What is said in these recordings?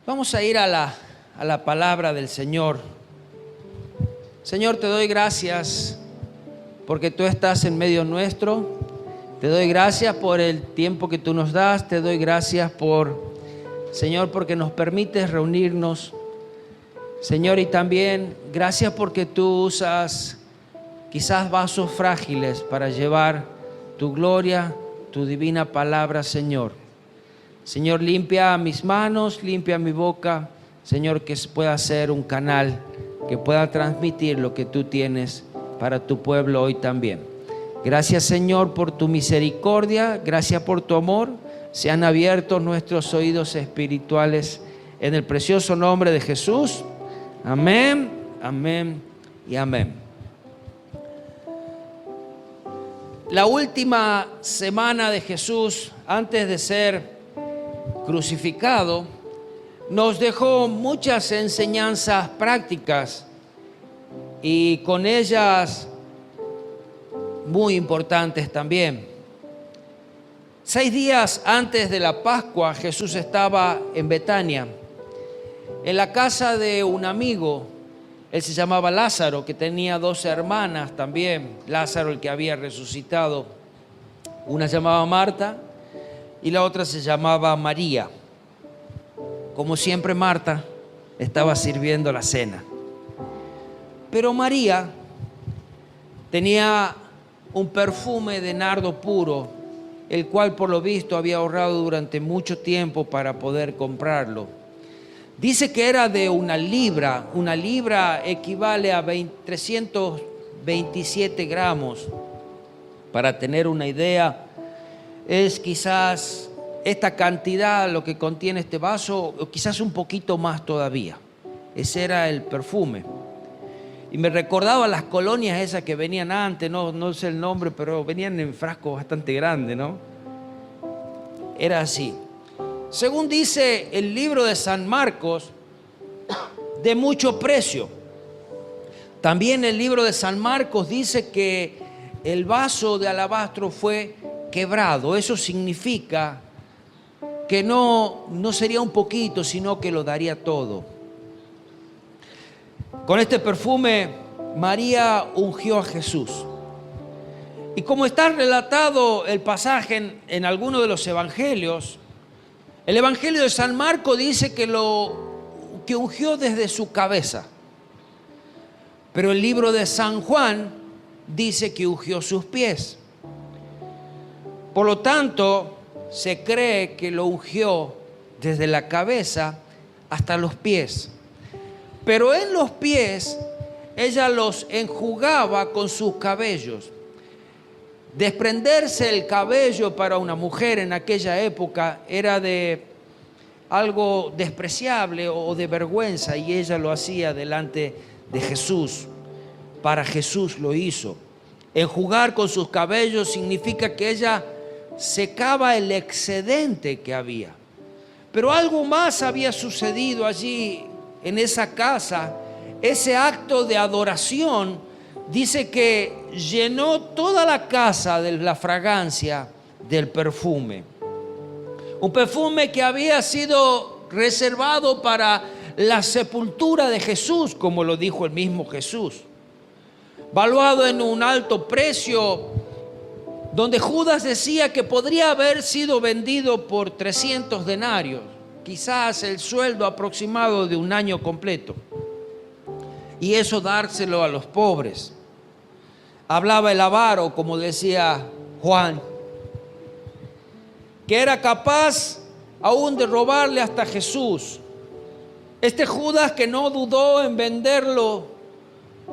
Vamos a ir a la palabra del Señor. Señor, te doy gracias porque tú estás en medio nuestro. Te doy gracias por el tiempo que tú nos das. Te doy gracias Señor, porque nos permites reunirnos. Señor, y también gracias porque tú usas quizás vasos frágiles para llevar tu gloria, tu divina palabra, Señor. Señor, limpia mis manos, limpia mi boca, Señor, que pueda ser un canal que pueda transmitir lo que tú tienes para tu pueblo hoy también. Gracias, Señor, por tu misericordia, gracias por tu amor. Se han abierto nuestros oídos espirituales en el precioso nombre de Jesús. Amén, amén y amén. La última semana de Jesús, antes de ser crucificado, nos dejó muchas enseñanzas prácticas y con ellas muy importantes también. 6 días antes de la Pascua, Jesús estaba en Betania, en la casa de un amigo. Él se llamaba Lázaro, que tenía 2 hermanas también. Lázaro, el que había resucitado. Una se llamaba Marta y la otra se llamaba María. Como siempre, Marta estaba sirviendo la cena. Pero María tenía un perfume de nardo puro, el cual por lo visto había ahorrado durante mucho tiempo para poder comprarlo. Dice que era de 1 libra. 1 libra equivale a 327 gramos. Para tener una idea, es quizás esta cantidad lo que contiene este vaso, o quizás un poquito más todavía. Ese era el perfume. Y me recordaba las colonias esas que venían antes, no sé el nombre, pero venían en frascos bastante grandes, ¿no? Era así. Según dice el libro de San Marcos, de mucho precio. También el libro de San Marcos dice que el vaso de alabastro fue quebrado. Eso significa que no sería un poquito, sino que lo daría todo. Con este perfume, María ungió a Jesús. Y como está relatado el pasaje en alguno de los evangelios, el evangelio de San Marcos dice que ungió desde su cabeza. Pero el libro de San Juan dice que ungió sus pies. Por lo tanto, se cree que lo ungió desde la cabeza hasta los pies. Pero en los pies, ella los enjugaba con sus cabellos. Desprenderse el cabello para una mujer en aquella época era de algo despreciable o de vergüenza, y ella lo hacía delante de Jesús. Para Jesús lo hizo. Enjugar con sus cabellos significa que ella secaba el excedente que había. Pero algo más había sucedido allí en esa casa. Ese acto de adoración dice que llenó toda la casa de la fragancia del perfume. Un perfume que había sido reservado para la sepultura de Jesús, como lo dijo el mismo Jesús. Valuado en un alto precio, donde Judas decía que podría haber sido vendido por 300 denarios, quizás el sueldo aproximado de un año completo. Y eso dárselo a los pobres. Hablaba el avaro, como decía Juan, que era capaz aún de robarle hasta Jesús. Este Judas que no dudó en venderlo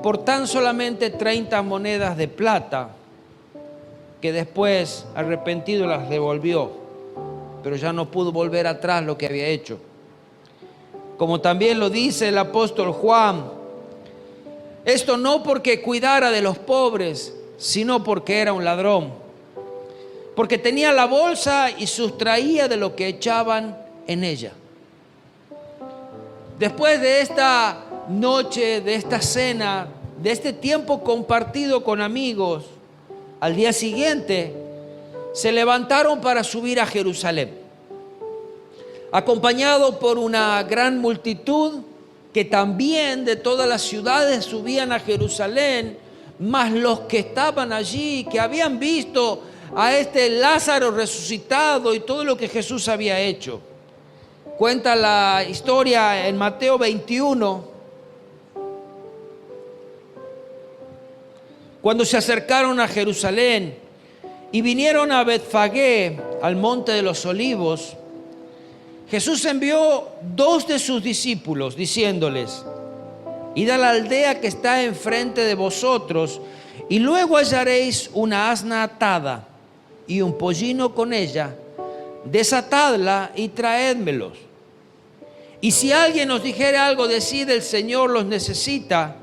por tan solamente 30 monedas de plata, que después, arrepentido, las devolvió, pero ya no pudo volver atrás lo que había hecho. Como también lo dice el apóstol Juan, esto no porque cuidara de los pobres, sino porque era un ladrón, porque tenía la bolsa y sustraía de lo que echaban en ella. Después de esta noche, de esta cena, de este tiempo compartido con amigos, al día siguiente se levantaron para subir a Jerusalén. acompañado por una gran multitud que también de todas las ciudades subían a Jerusalén, más los que estaban allí, que habían visto a este Lázaro resucitado y todo lo que Jesús había hecho. Cuenta la historia en Mateo 21, cuando se acercaron a Jerusalén y vinieron a Betfagé, al monte de los olivos, Jesús envió 2 de sus discípulos, diciéndoles: id a la aldea que está enfrente de vosotros, y luego hallaréis una asna atada y un pollino con ella, desatadla y traédmelos. Y si alguien os dijere algo, decid: el Señor los necesita,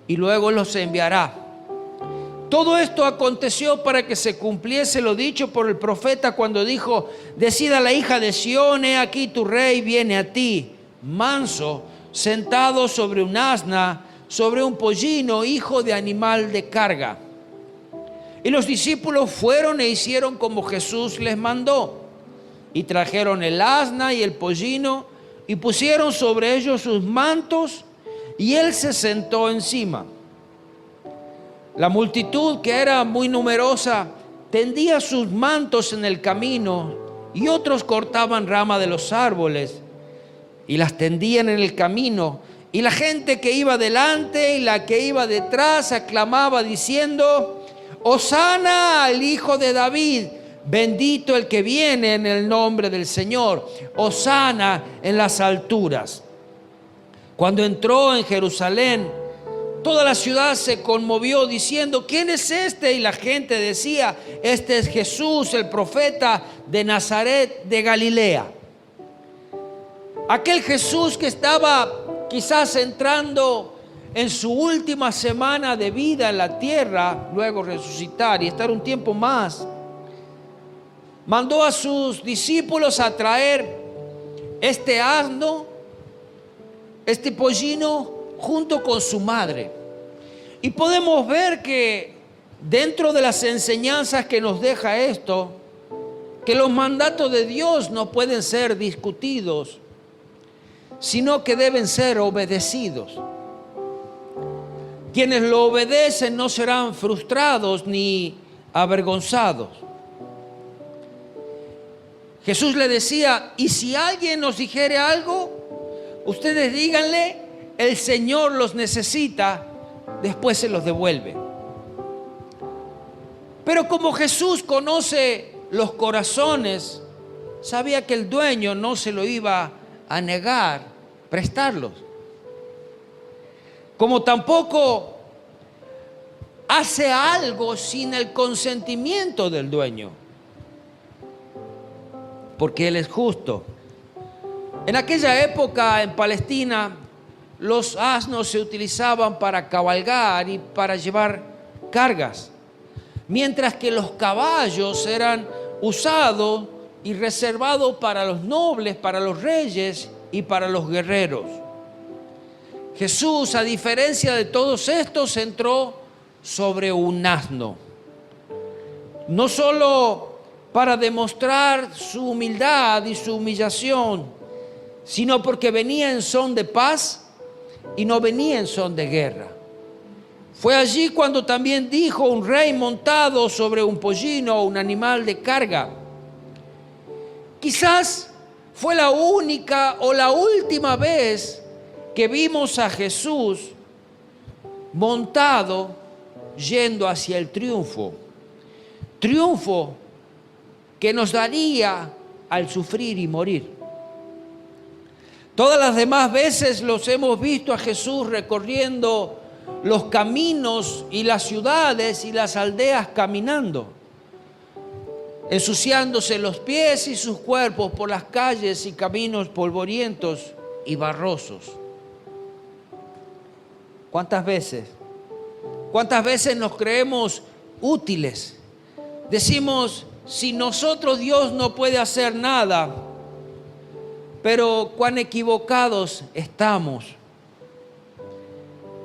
y luego los enviará. Todo esto aconteció para que se cumpliese lo dicho por el profeta cuando dijo: decid a la hija de Sión, he aquí tu rey viene a ti, manso, sentado sobre un asna, sobre un pollino, hijo de animal de carga. Y los discípulos fueron e hicieron como Jesús les mandó, y trajeron el asna y el pollino, y pusieron sobre ellos sus mantos, y él se sentó encima. La multitud, que era muy numerosa, tendía sus mantos en el camino, y otros cortaban ramas de los árboles y las tendían en el camino. Y la gente que iba delante y la que iba detrás aclamaba diciendo: Hosana al Hijo de David, bendito el que viene en el nombre del Señor, Hosana en las alturas. Cuando entró en Jerusalén, toda la ciudad se conmovió diciendo: ¿quién es este? Y la gente decía: este es Jesús, el profeta de Nazaret de Galilea. Aquel Jesús que estaba quizás entrando en su última semana de vida en la tierra, luego resucitar y estar un tiempo más, mandó a sus discípulos a traer este asno, este pollino, junto con su madre. Y podemos ver que dentro de las enseñanzas que nos deja esto, que los mandatos de Dios no pueden ser discutidos, sino que deben ser obedecidos. Quienes lo obedecen no serán frustrados ni avergonzados. Jesús le decía: y si alguien nos dijere algo, ustedes díganle: el Señor los necesita, después se los devuelve. Pero como Jesús conoce los corazones, sabía que el dueño no se lo iba a negar prestarlos. Como tampoco hace algo sin el consentimiento del dueño, porque Él es justo. En aquella época en Palestina, los asnos se utilizaban para cabalgar y para llevar cargas, mientras que los caballos eran usados y reservados para los nobles, para los reyes y para los guerreros. Jesús, a diferencia de todos estos, entró sobre un asno, no solo para demostrar su humildad y su humillación, sino porque venía en son de paz y no venía en son de guerra. Fue allí cuando también dijo: un rey montado sobre un pollino, un animal de carga. Quizás fue la única o la última vez que vimos a Jesús montado yendo hacia el triunfo. Triunfo que nos daría al sufrir y morir. Todas las demás veces los hemos visto a Jesús recorriendo los caminos y las ciudades y las aldeas caminando, ensuciándose los pies y sus cuerpos por las calles y caminos polvorientos y barrosos. ¿Cuántas veces? ¿Cuántas veces nos creemos útiles? Decimos: sin nosotros Dios no puede hacer nada. Pero cuán equivocados estamos.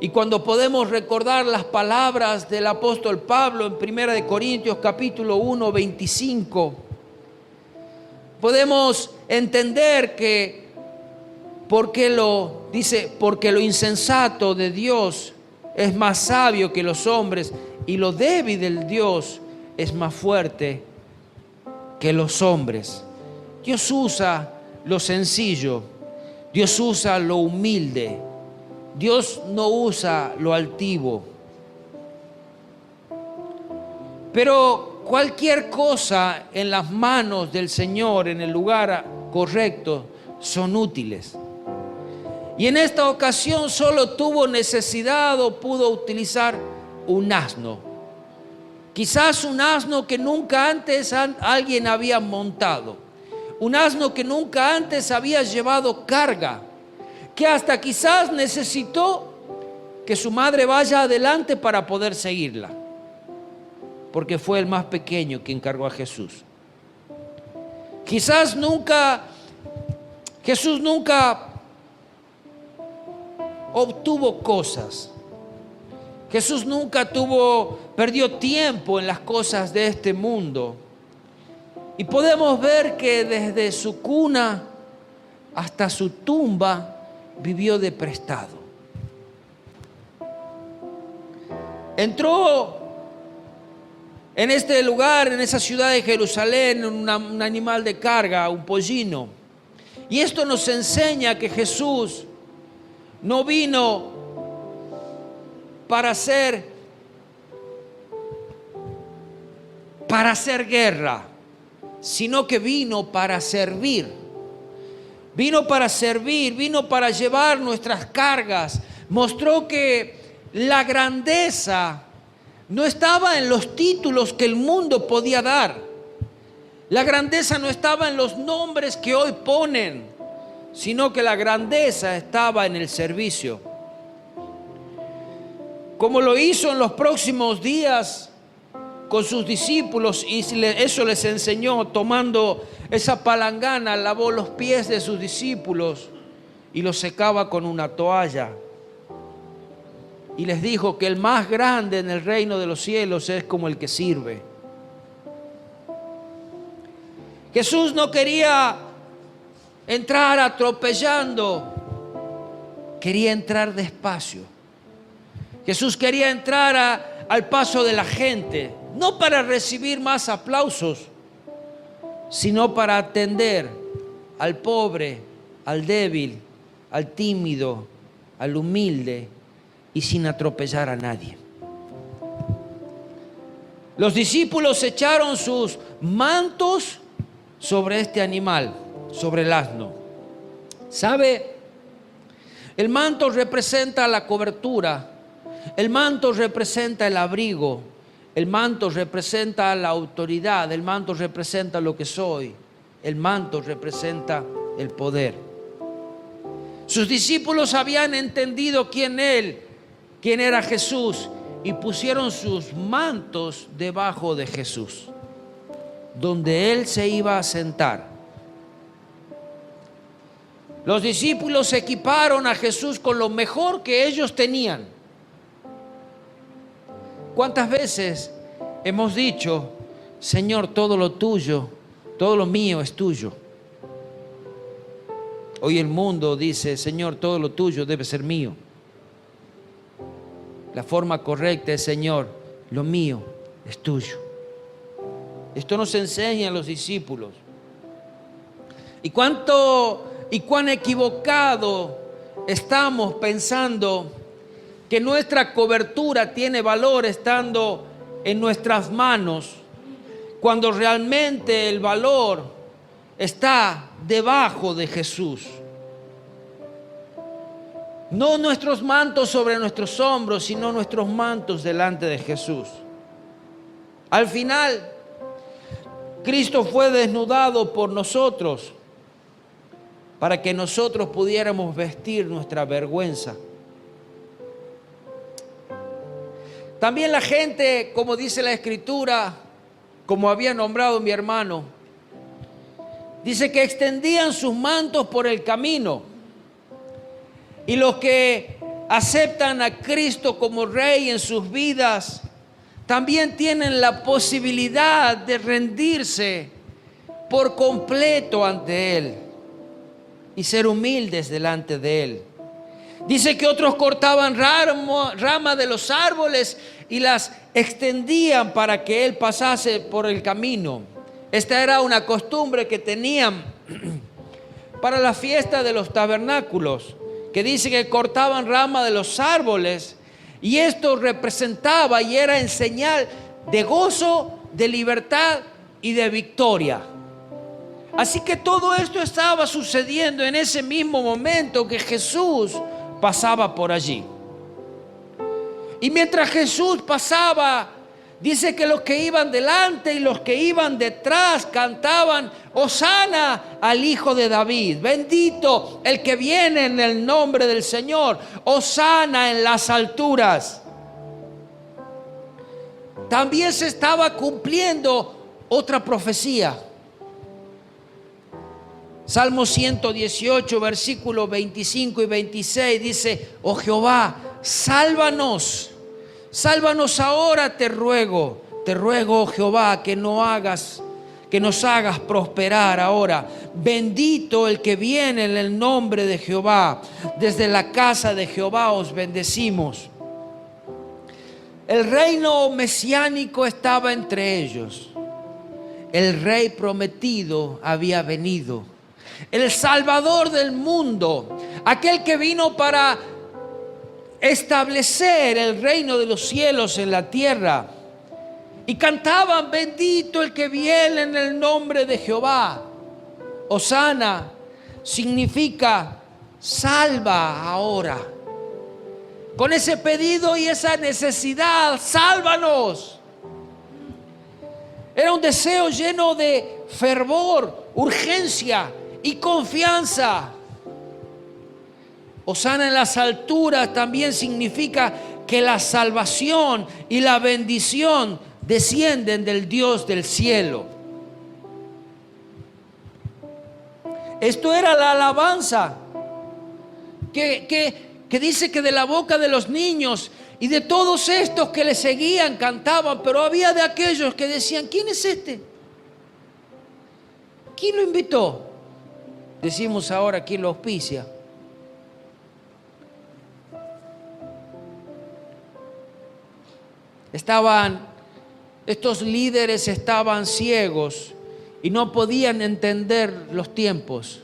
Y cuando podemos recordar las palabras del apóstol Pablo en 1 Corintios capítulo 1, 25, podemos entender que porque lo insensato de Dios es más sabio que los hombres y lo débil del Dios es más fuerte que los hombres. Dios usa lo sencillo, Dios usa lo humilde, Dios no usa lo altivo. Pero cualquier cosa en las manos del Señor, en el lugar correcto, son útiles. Y en esta ocasión solo tuvo necesidad o pudo utilizar un asno. Quizás un asno que nunca antes alguien había montado. Un asno que nunca antes había llevado carga. Que hasta quizás necesitó que su madre vaya adelante para poder seguirla. Porque fue el más pequeño quien cargó a Jesús. Quizás Jesús nunca obtuvo cosas. Jesús nunca perdió tiempo en las cosas de este mundo. Y podemos ver que desde su cuna hasta su tumba vivió de prestado. Entró en este lugar, en esa ciudad de Jerusalén, un animal de carga, un pollino. Y esto nos enseña que Jesús no vino para hacer guerra, sino que vino para servir. Vino para servir, vino para llevar nuestras cargas. Mostró que la grandeza no estaba en los títulos que el mundo podía dar. La grandeza no estaba en los nombres que hoy ponen, sino que la grandeza estaba en el servicio. Como lo hizo en los próximos días con sus discípulos, y eso les enseñó, tomando esa palangana, lavó los pies de sus discípulos y los secaba con una toalla. Y les dijo que el más grande en el reino de los cielos es como el que sirve. Jesús no quería entrar atropellando, quería entrar despacio. Jesús quería entrar al paso de la gente, no para recibir más aplausos, sino para atender al pobre, al débil, al tímido, al humilde, y sin atropellar a nadie. Los discípulos echaron sus mantos sobre este animal, sobre el asno. ¿Sabe? El manto representa la cobertura, el manto representa el abrigo, el manto representa la autoridad, el manto representa lo que soy, el manto representa el poder. Sus discípulos habían entendido quién era Jesús, y pusieron sus mantos debajo de Jesús, donde Él se iba a sentar. Los discípulos equiparon a Jesús con lo mejor que ellos tenían. ¿Cuántas veces hemos dicho: Señor, todo lo tuyo, todo lo mío es tuyo? Hoy el mundo dice: Señor, todo lo tuyo debe ser mío. La forma correcta es: Señor, lo mío es tuyo. Esto nos enseñan los discípulos. Y cuán equivocado estamos pensando que nuestra cobertura tiene valor estando en nuestras manos, cuando realmente el valor está debajo de Jesús. No nuestros mantos sobre nuestros hombros, sino nuestros mantos delante de Jesús. Al final, Cristo fue desnudado por nosotros para que nosotros pudiéramos vestir nuestra vergüenza. También la gente, como dice la Escritura, como había nombrado mi hermano, dice que extendían sus mantos por el camino. Y los que aceptan a Cristo como Rey en sus vidas, también tienen la posibilidad de rendirse por completo ante Él y ser humildes delante de Él. Dice que otros cortaban ramas de los árboles y las extendían para que Él pasase por el camino. Esta era una costumbre que tenían para la fiesta de los tabernáculos, que dice que cortaban ramas de los árboles, y esto representaba y era en señal de gozo, de libertad y de victoria. Así que todo esto estaba sucediendo en ese mismo momento que Jesús pasaba por allí. Y mientras Jesús pasaba, dice que los que iban delante y los que iban detrás cantaban: Hosana al Hijo de David, bendito el que viene en el nombre del Señor, Hosana en las alturas. También se estaba cumpliendo otra profecía. Salmo 118, versículos 25 y 26 dice: oh Jehová, sálvanos, sálvanos ahora, te ruego, oh Jehová, que nos hagas prosperar ahora. Bendito el que viene en el nombre de Jehová. Desde la casa de Jehová os bendecimos. El reino mesiánico estaba entre ellos. El rey prometido había venido. El Salvador del mundo, aquel que vino para establecer el reino de los cielos en la tierra. Y cantaban: bendito el que viene en el nombre de Jehová. Hosana significa salva ahora. Con ese pedido y esa necesidad, sálvanos. Era un deseo lleno de fervor, urgencia y confianza. Hosana en las alturas también significa que la salvación y la bendición descienden del Dios del cielo. Esto era la alabanza que dice que de la boca de los niños y de todos estos que le seguían cantaban, pero había de aquellos que decían: ¿quién es este? ¿Quién lo invitó? Decimos ahora: ¿quién lo auspicia? Estos líderes estaban ciegos y no podían entender los tiempos.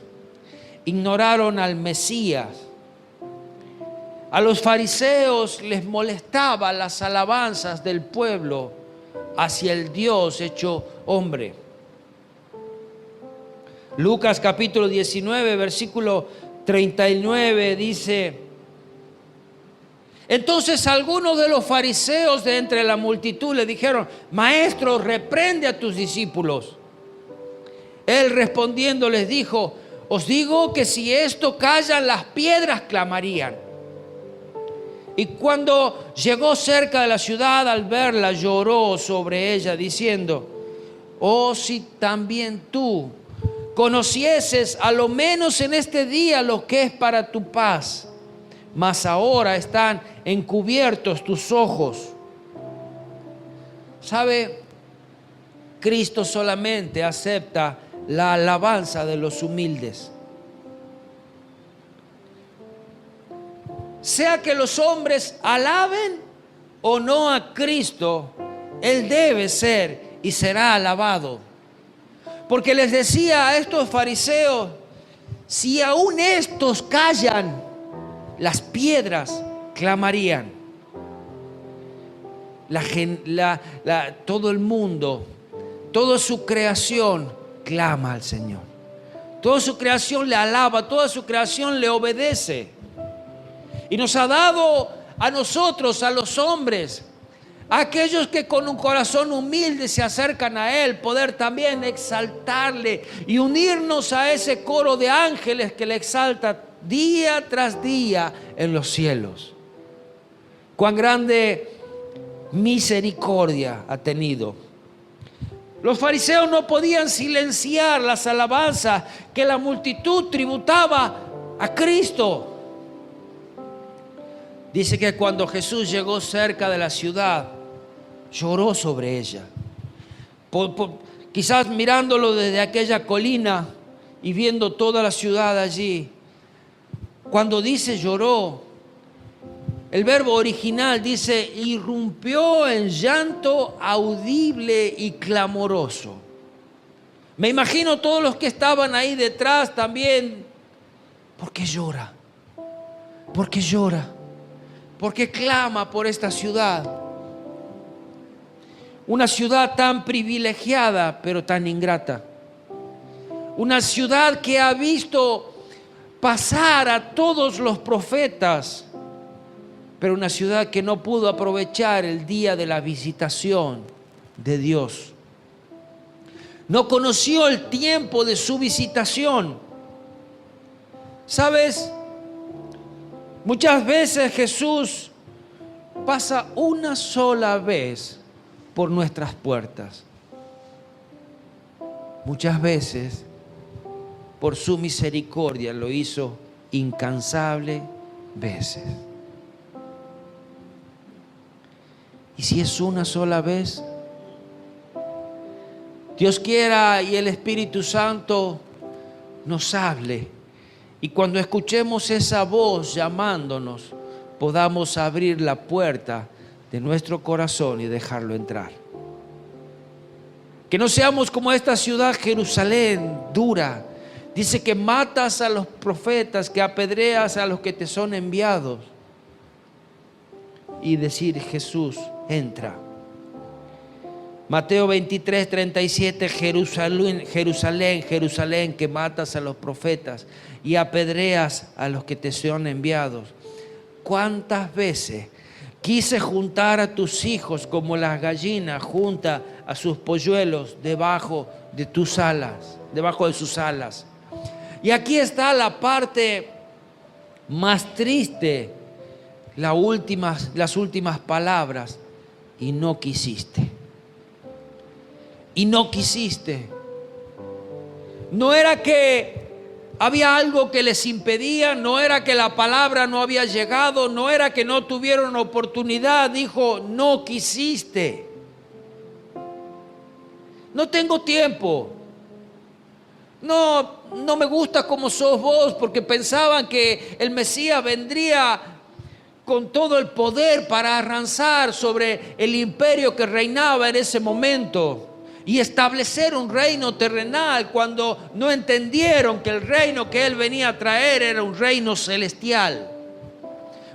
Ignoraron al Mesías. A los fariseos les molestaban las alabanzas del pueblo hacia el Dios hecho hombre. Lucas capítulo 19, versículo 39 dice: entonces algunos de los fariseos de entre la multitud le dijeron: Maestro, reprende a tus discípulos. Él respondiendo les dijo: os digo que si esto callan, las piedras clamarían. Y cuando llegó cerca de la ciudad, al verla, lloró sobre ella, diciendo: oh, si también tú conocieses a lo menos en este día lo que es para tu paz, mas ahora están encubiertos tus ojos. ¿Sabe? Cristo solamente acepta la alabanza de los humildes. Sea que los hombres alaben o no a Cristo, Él debe ser y será alabado. Porque les decía a estos fariseos: si aún estos callan, las piedras clamarían. Todo el mundo, toda su creación clama al Señor. Toda su creación le alaba, toda su creación le obedece. Y nos ha dado a nosotros, a los hombres, a aquellos que con un corazón humilde se acercan a Él, poder también exaltarle y unirnos a ese coro de ángeles que le exalta día tras día en los cielos. Cuán grande misericordia ha tenido. Los fariseos no podían silenciar las alabanzas que la multitud tributaba a Cristo. Dice que cuando Jesús llegó cerca de la ciudad, lloró sobre ella. Quizás mirándolo desde aquella colina y viendo toda la ciudad allí. Cuando dice lloró, el verbo original dice irrumpió en llanto audible y clamoroso. Me imagino todos los que estaban ahí detrás también. ¿Por qué llora? ¿Por qué llora? ¿Por qué clama por esta ciudad? Una ciudad tan privilegiada, pero tan ingrata. Una ciudad que ha visto pasar a todos los profetas, pero una ciudad que no pudo aprovechar el día de la visitación de Dios. No conoció el tiempo de su visitación. ¿Sabes? Muchas veces Jesús pasa una sola vez por nuestras puertas. Muchas veces, por su misericordia, lo hizo incansables veces. Y si es una sola vez, Dios quiera y el Espíritu Santo nos hable. Y cuando escuchemos esa voz llamándonos, podamos abrir la puerta de nuestro corazón y dejarlo entrar. Que no seamos como esta ciudad Jerusalén dura. Dice que matas a los profetas, que apedreas a los que te son enviados. Y decir, Jesús, entra. Mateo 23, 37, Jerusalén, Jerusalén, Jerusalén, que matas a los profetas y apedreas a los que te son enviados. ¿Cuántas veces quise juntar a tus hijos como las gallinas junta a sus polluelos debajo de tus alas, debajo de sus alas? Y aquí está la parte más triste, las últimas palabras. Y no quisiste. Y no quisiste. No era que había algo que les impedía, no era que la palabra no había llegado, no era que no tuvieron oportunidad. Dijo, no quisiste. No tengo tiempo. No me gusta como sos vos, porque pensaban que el Mesías vendría con todo el poder para arrasar sobre el imperio que reinaba en ese momento y establecer un reino terrenal, cuando no entendieron que el reino que él venía a traer era un reino celestial,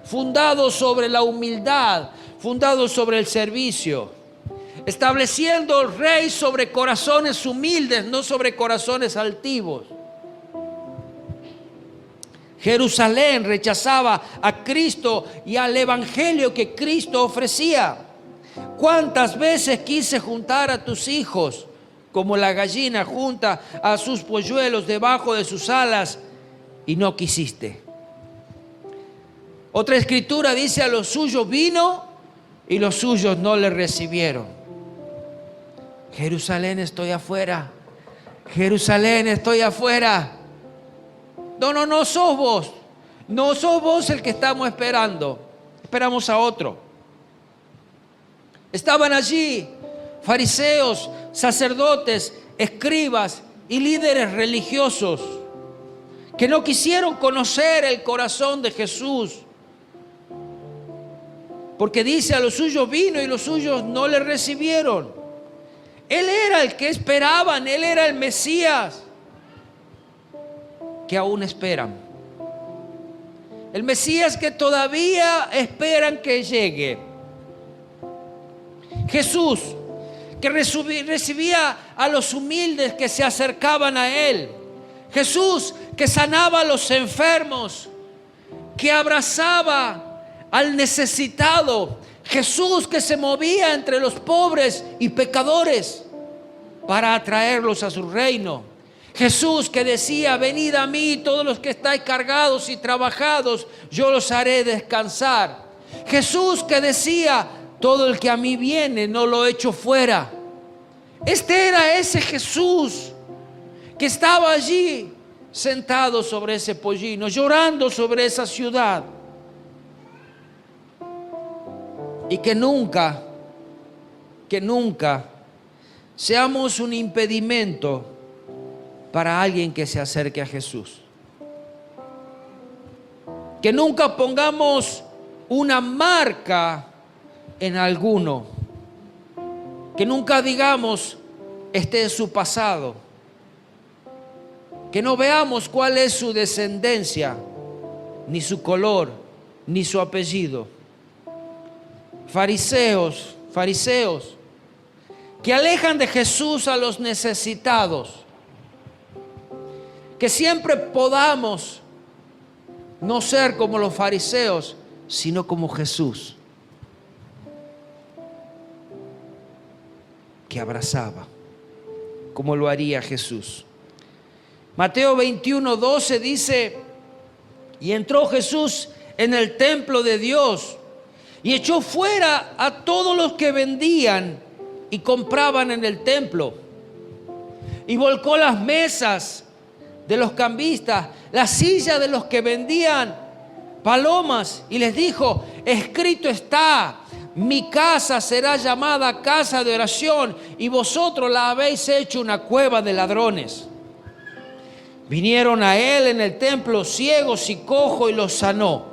fundado sobre la humildad, fundado sobre el servicio, estableciendo el rey sobre corazones humildes, no sobre corazones altivos. Jerusalén rechazaba a Cristo y al evangelio que Cristo ofrecía. ¿Cuántas veces quise juntar a tus hijos como la gallina junta a sus polluelos debajo de sus alas y no quisiste? Otra escritura dice, a los suyos vino y los suyos no le recibieron. Jerusalén, estoy afuera. Jerusalén, estoy afuera. No sos vos. No sos vos el que estamos esperando. Esperamos a otro. Estaban allí fariseos, sacerdotes, escribas y líderes religiosos que no quisieron conocer el corazón de Jesús. Porque dice, a los suyos vino y los suyos no le recibieron. Él era el que esperaban, él era el Mesías que aún esperan. El Mesías que todavía esperan que llegue. Jesús que recibía a los humildes que se acercaban a él. Jesús que sanaba a los enfermos, que abrazaba al necesitado. Jesús que se movía entre los pobres y pecadores para atraerlos a su reino. Jesús que decía, venid a mí todos los que estáis cargados y trabajados, yo los haré descansar. Jesús que decía, todo el que a mí viene no lo echo fuera. Este era ese Jesús que estaba allí sentado sobre ese pollino, llorando sobre esa ciudad. Y que nunca seamos un impedimento para alguien que se acerque a Jesús. Que nunca pongamos una marca en alguno. Que nunca digamos, este es su pasado. Que no veamos cuál es su descendencia, ni su color, ni su apellido. Fariseos, que alejan de Jesús a los necesitados. Que siempre podamos no ser como los fariseos, sino como Jesús, que abrazaba, como lo haría Jesús. Mateo 21:12 dice: y entró Jesús en el templo de Dios y echó fuera a todos los que vendían y compraban en el templo, y volcó las mesas de los cambistas, las sillas de los que vendían palomas, y les dijo: escrito está, mi casa será llamada casa de oración, y vosotros la habéis hecho una cueva de ladrones. Vinieron a él en el templo ciegos y cojos y los sanó.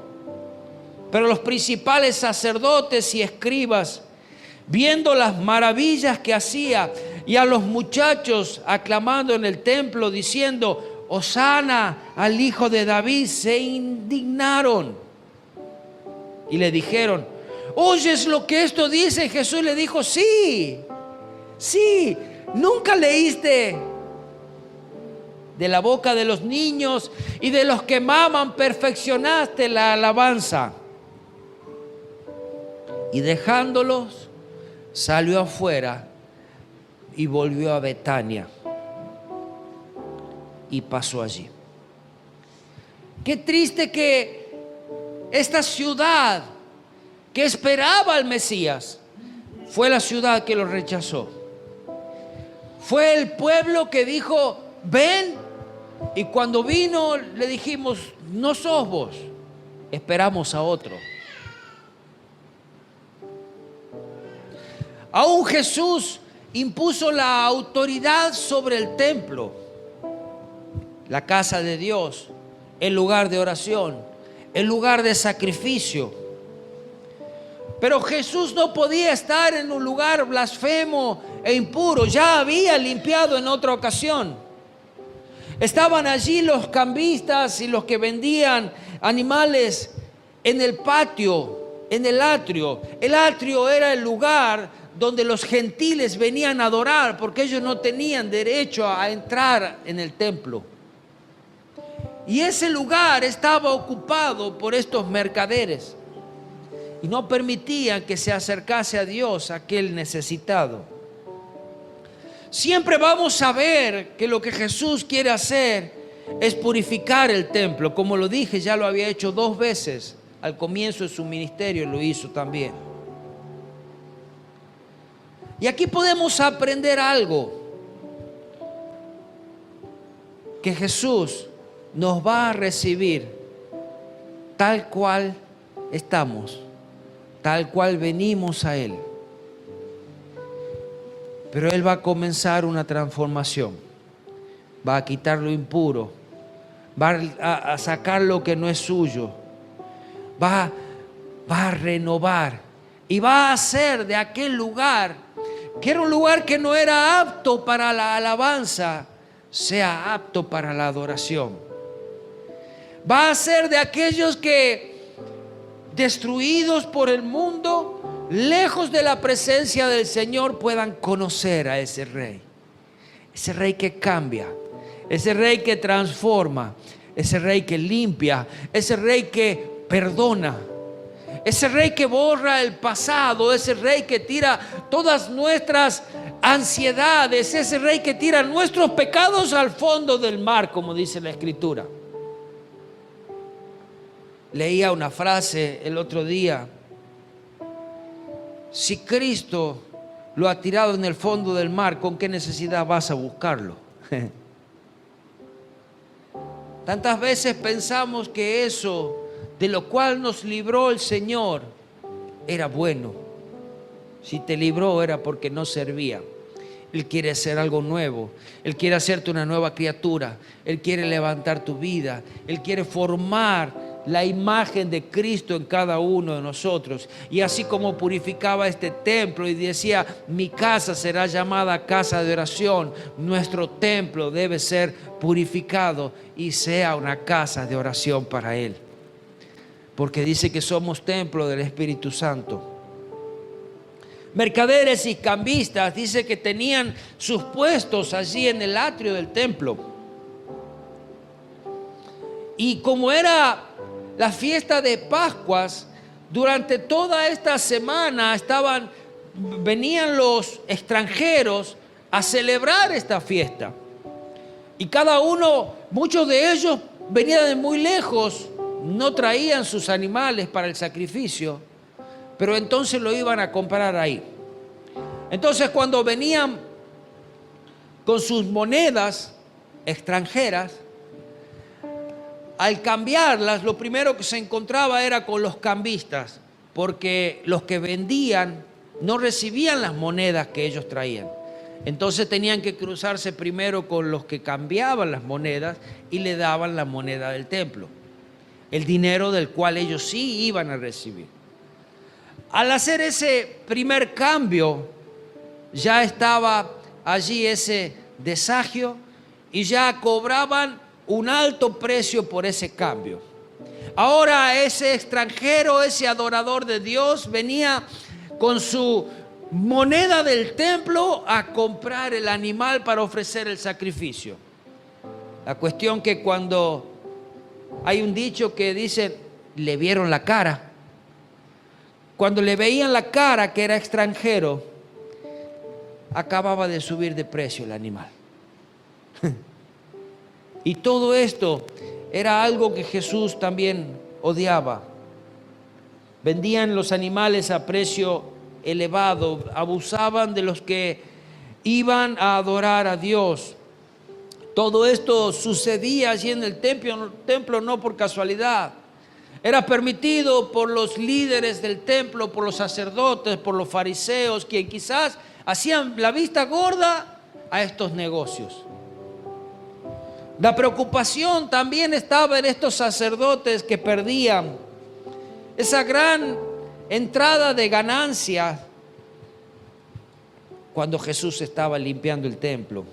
Pero los principales sacerdotes y escribas, viendo las maravillas que hacía, y a los muchachos aclamando en el templo, diciendo: Hosana al hijo de David, se indignaron y le dijeron: ¿oyes lo que esto dice? Jesús le dijo: sí, nunca leíste: de la boca de los niños y de los que maman perfeccionaste la alabanza. Y dejándolos, salió afuera y volvió a Betania y pasó allí. Qué triste que esta ciudad que esperaba al Mesías fue la ciudad que lo rechazó. Fue el pueblo que dijo: ven, y cuando vino le dijimos: no sos vos, esperamos a otro. Aún Jesús impuso la autoridad sobre el templo, la casa de Dios, el lugar de oración, el lugar de sacrificio. Pero Jesús no podía estar en un lugar blasfemo e impuro. Ya había limpiado en otra ocasión. Estaban allí los cambistas y los que vendían animales en el patio, en el atrio. El atrio era el lugar donde los gentiles venían a adorar, porque ellos no tenían derecho a entrar en el templo. Y ese lugar estaba ocupado por estos mercaderes y no permitían que se acercase a Dios aquel necesitado. Siempre vamos a ver que lo que Jesús quiere hacer es purificar el templo. Como lo dije, ya lo había hecho 2 veces. Al comienzo de su ministerio lo hizo también. Y aquí podemos aprender algo: que Jesús nos va a recibir tal cual estamos, tal cual venimos a Él. Pero Él va a comenzar una transformación. Va a quitar lo impuro, va a sacar lo que no es suyo, va a renovar y va a hacer de aquel lugar, que era un lugar que no era apto para la alabanza, sea apto para la adoración. Va a hacer de aquellos que, destruidos por el mundo, lejos de la presencia del Señor, puedan conocer a ese rey que cambia, ese rey que transforma, ese rey que limpia, ese rey que perdona, ese rey que borra el pasado, ese rey que tira todas nuestras ansiedades, ese rey que tira nuestros pecados al fondo del mar, como dice la Escritura. Leía una frase el otro día: si Cristo lo ha tirado en el fondo del mar, ¿con qué necesidad vas a buscarlo? Tantas veces pensamos que eso de lo cual nos libró el Señor era bueno. Si te libró era porque no servía. Él quiere hacer algo nuevo. Él quiere hacerte una nueva criatura. Él quiere levantar tu vida. Él quiere formar la imagen de Cristo en cada uno de nosotros. Y así como purificaba este templo y decía, mi casa será llamada casa de oración, nuestro templo debe ser purificado y sea una casa de oración para Él. Porque dice que somos templo del Espíritu Santo. Mercaderes y cambistas, dice que tenían sus puestos allí en el atrio del templo. Y como era la fiesta de Pascuas, durante toda esta semana venían los extranjeros a celebrar esta fiesta. Y muchos de ellos venían de muy lejos, no traían sus animales para el sacrificio, pero entonces lo iban a comprar ahí. Entonces cuando venían con sus monedas extranjeras, al cambiarlas, lo primero que se encontraba era con los cambistas, porque los que vendían no recibían las monedas que ellos traían. Entonces tenían que cruzarse primero con los que cambiaban las monedas y le daban la moneda del templo, el dinero del cual ellos sí iban a recibir. Al hacer ese primer cambio, ya estaba allí ese desagio y ya cobraban un alto precio por ese cambio. Ahora ese extranjero, ese adorador de Dios, venía con su moneda del templo a comprar el animal para ofrecer el sacrificio. La cuestión que cuando hay un dicho que dice, le vieron la cara. Cuando le veían la cara que era extranjero, acababa de subir de precio el animal. Y todo esto era algo que Jesús también odiaba. Vendían los animales a precio elevado, abusaban de los que iban a adorar a Dios. Todo esto sucedía allí en el templo no por casualidad. Era permitido por los líderes del templo, por los sacerdotes, por los fariseos, que quizás hacían la vista gorda a estos negocios. La preocupación también estaba en estos sacerdotes que perdían esa gran entrada de ganancias cuando Jesús estaba limpiando el templo.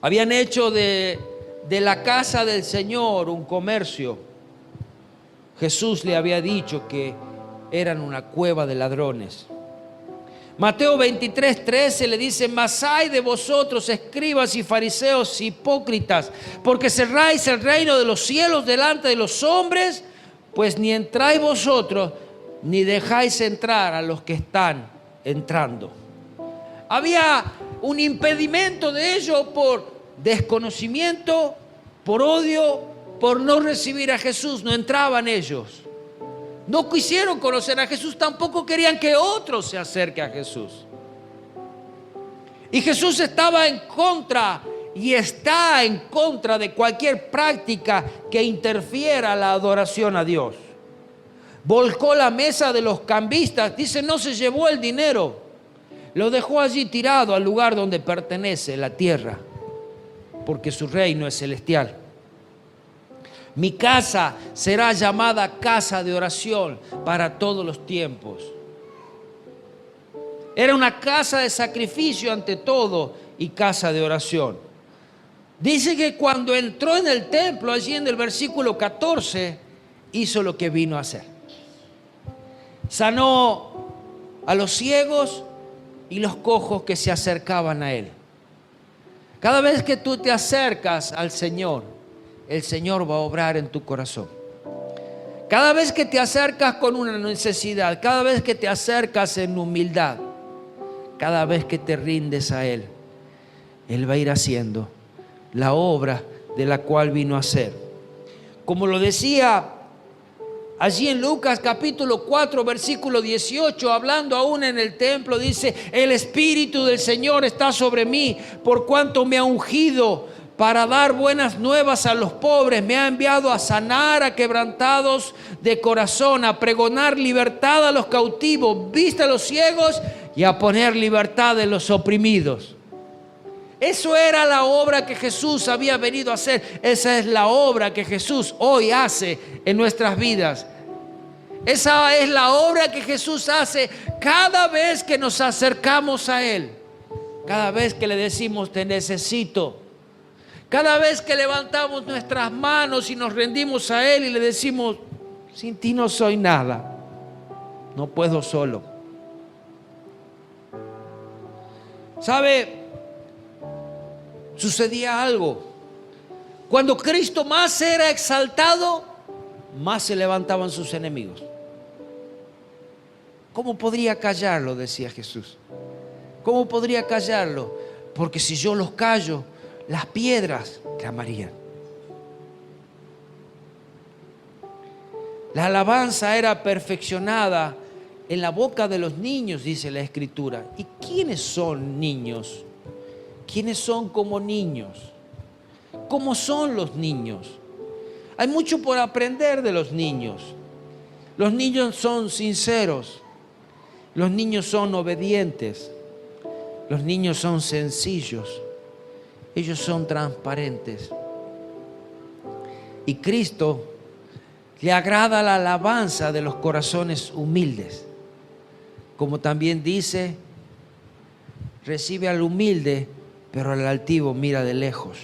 Habían hecho de la casa del Señor un comercio. Jesús le había dicho que eran una cueva de ladrones. Mateo 23:13 le dice, mas ay de vosotros, escribas y fariseos hipócritas, porque cerráis el reino de los cielos delante de los hombres, pues ni entráis vosotros, ni dejáis entrar a los que están entrando. Había un impedimento de ello por desconocimiento, por odio, por no recibir a Jesús. No entraban ellos. No quisieron conocer a Jesús, tampoco querían que otros se acerquen a Jesús. Y Jesús estaba en contra y está en contra de cualquier práctica que interfiera la adoración a Dios. Volcó la mesa de los cambistas, dice, no se llevó el dinero, lo dejó allí tirado al lugar donde pertenece, la tierra, porque su reino es celestial. Mi casa será llamada casa de oración para todos los tiempos. Era una casa de sacrificio ante todo y casa de oración. Dice que cuando entró en el templo, allí en el versículo 14, hizo lo que vino a hacer. Sanó a los ciegos y los cojos que se acercaban a Él. Cada vez que tú te acercas al Señor, el Señor va a obrar en tu corazón. Cada vez que te acercas con una necesidad, cada vez que te acercas en humildad, cada vez que te rindes a Él, Él va a ir haciendo la obra de la cual vino a hacer. Como lo decía allí en Lucas capítulo 4 versículo 18, hablando aún en el templo, dice, el Espíritu del Señor está sobre mí, por cuanto me ha ungido para dar buenas nuevas a los pobres, me ha enviado a sanar a quebrantados de corazón, a pregonar libertad a los cautivos, vista a los ciegos y a poner libertad de los oprimidos. Eso era la obra que Jesús había venido a hacer. Esa es la obra que Jesús hoy hace en nuestras vidas. Esa es la obra que Jesús hace cada vez que nos acercamos a Él. Cada vez que le decimos te necesito. Cada vez que levantamos nuestras manos y nos rendimos a Él y le decimos sin ti no soy nada. No puedo solo. ¿Sabe? Sucedía algo. Cuando Cristo más era exaltado, más se levantaban sus enemigos. ¿Cómo podría callarlo?, decía Jesús. ¿Cómo podría callarlo? Porque si yo los callo, las piedras clamarían. La alabanza era perfeccionada en la boca de los niños, dice la Escritura. ¿Y quiénes son niños? ¿Quiénes son como niños? ¿Cómo son los niños? Hay mucho por aprender de los niños. Los niños son sinceros. Los niños son obedientes. Los niños son sencillos. Ellos son transparentes. Y Cristo le agrada la alabanza de los corazones humildes. Como también dice, recibe al humilde, pero al altivo mira de lejos.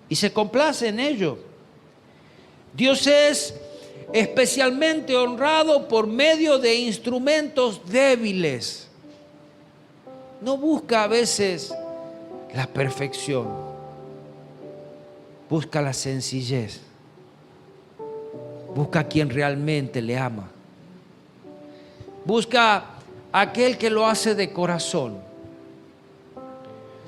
Y se complace en ello. Dios es especialmente honrado por medio de instrumentos débiles. No busca a veces la perfección. Busca la sencillez. Busca a quien realmente le ama. Busca a aquel que lo hace de corazón.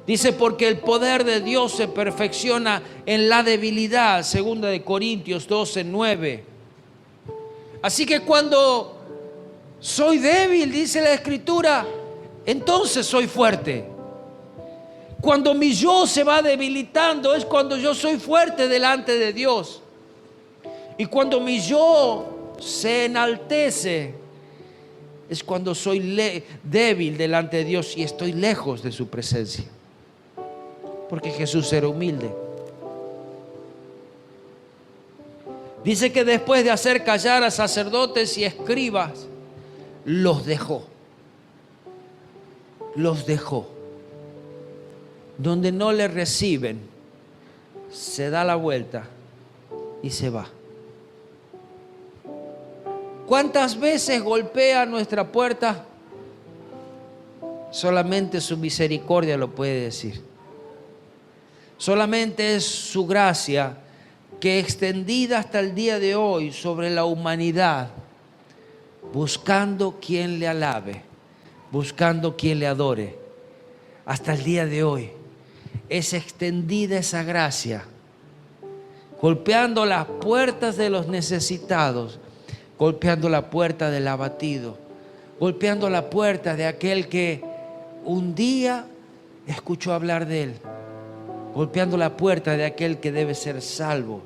Dice, porque el poder de Dios se perfecciona en la debilidad, 2 Corintios 12:9. Así que cuando soy débil, dice la Escritura, entonces soy fuerte. Cuando mi yo se va debilitando es cuando yo soy fuerte delante de Dios. Y cuando mi yo se enaltece es cuando soy débil delante de Dios y estoy lejos de su presencia. Porque Jesús era humilde. Dice que después de hacer callar a sacerdotes y escribas, los dejó. Los dejó. Donde no le reciben, se da la vuelta y se va. ¿Cuántas veces golpea nuestra puerta? Solamente su misericordia lo puede decir. Solamente es su gracia que extendida hasta el día de hoy sobre la humanidad, buscando quien le alabe, buscando quien le adore. Hasta el día de hoy es extendida esa gracia, golpeando las puertas de los necesitados, golpeando la puerta del abatido, golpeando la puerta de aquel que un día escuchó hablar de Él, golpeando la puerta de aquel que debe ser salvo.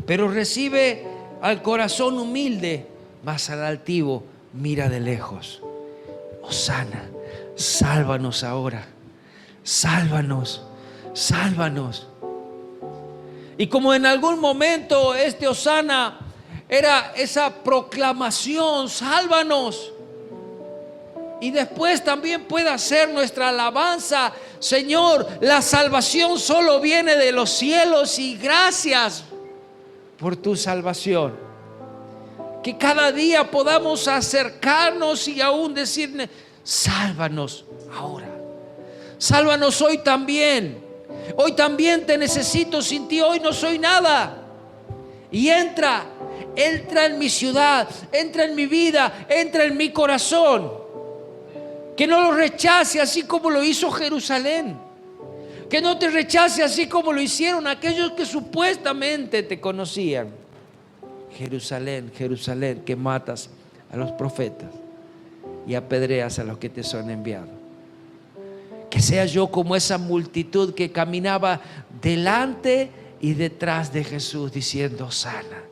Pero recibe al corazón humilde, mas al altivo mira de lejos. Hosana, sálvanos ahora, sálvanos, sálvanos. Y como en algún momento este hosana era esa proclamación, sálvanos. Y después también pueda ser nuestra alabanza, Señor, la salvación solo viene de los cielos y gracias por tu salvación. Que cada día podamos acercarnos y aún decirle, sálvanos ahora. Sálvanos hoy también. Hoy también te necesito, sin ti hoy no soy nada. Y entra en mi ciudad, entra en mi vida, entra en mi corazón. Que no lo rechace así como lo hizo Jerusalén. Que no te rechace así como lo hicieron aquellos que supuestamente te conocían. Jerusalén, Jerusalén, que matas a los profetas y apedreas a los que te son enviados. Que sea yo como esa multitud que caminaba delante y detrás de Jesús diciendo, sana,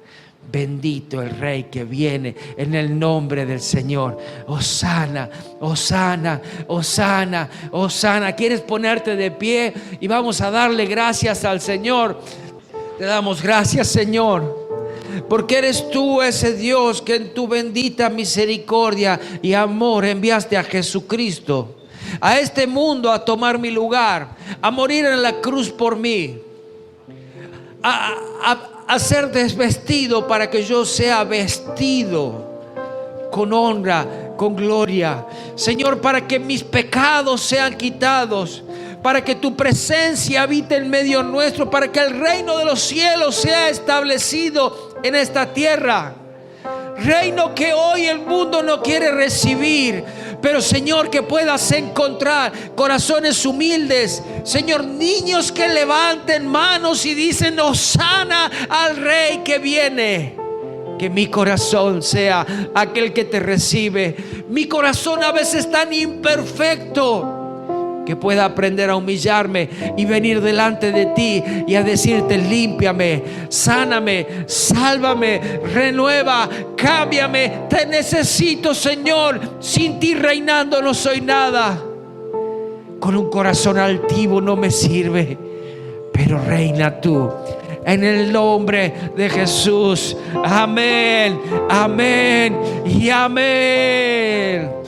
Bendito el Rey que viene en el nombre del Señor. Hosana, hosana, hosana, hosana. ¿Quieres ponerte de pie? Y vamos a darle gracias al Señor. Te damos gracias, Señor, porque eres tú ese Dios que en tu bendita misericordia y amor enviaste a Jesucristo a este mundo a tomar mi lugar, a morir en la cruz por mí, a ser desvestido para que yo sea vestido con honra, con gloria. Señor, para que mis pecados sean quitados, para que tu presencia habite en medio nuestro, para que el reino de los cielos sea establecido en esta tierra. Reino que hoy el mundo no quiere recibir, pero Señor, que puedas encontrar corazones humildes, Señor, niños que levanten manos y dicen: hosana al Rey que viene. Que mi corazón sea aquel que te recibe. Mi corazón a veces tan imperfecto que pueda aprender a humillarme y venir delante de ti y a decirte: límpiame, sáname, sálvame, renueva, cámbiame. Te necesito, Señor. Sin ti reinando no soy nada. Con un corazón altivo no me sirve, pero reina tú. En el nombre de Jesús. Amén, amén y amén.